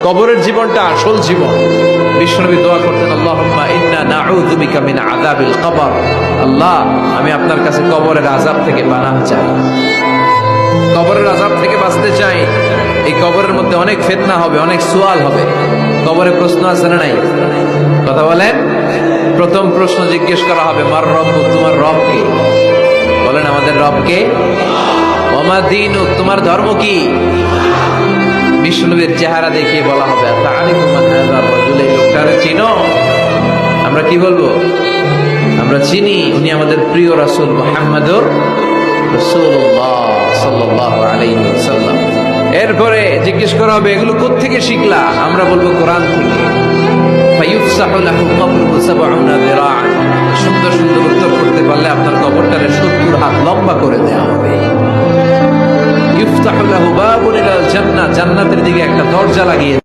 কবরের জীবনটা আসল জীবন। বিশ্বনবী দোয়া করতেন, আল্লাহুম্মা ইন্না নাউযু বিকা মিন আযাবিল কবর। আল্লাহ, আমি আপনার কাছে কবরের আযাব থেকে পানাহ চাই, কবরের আযাব থেকে বাঁচতে চাই। এই কবরের মধ্যে অনেক ফিতনা হবে, অনেক সুয়াল হবে। কবরে প্রশ্ন আছে না নাই? কথা বলেন। প্রথম প্রশ্ন জিজ্ঞেস করা হবে, মার রব্বুক, তোমার রব কে? বলেন, আমাদের রব কে? ওমা দীনুক, তোমার ধর্ম কি? বিশ্বনবীর চেহারা দেখিয়ে বলা হবে, তাআরিফু মান হাযা রাজুল, এই লোকটারে চিনো? আমরা কি বলবো? আমরা চিনি, উনি আমাদের প্রিয় রাসূল মুহাম্মদুর রাসূলুল্লাহ সাল্লাল্লাহু আলাইহি ওয়াসাল্লাম। এরপরে জিজ্ঞেস করা হবে, এগুলো কোত্থেকে শিখলা? আমরা বলবো কোরআন থেকে। ফায়ুফসাহু লাহু কবরুহু ৭০ যিরাআন। সুন্দর সুন্দর উত্তর করতে পারলে আপনার কবরটারে ৭০ হাত লম্বা করে দেওয়া হবে। ইফতাহু লাহু বাবুন ইলাল জান্নাহ, জান্নাতের দিকে একটা দরজা লাগিয়ে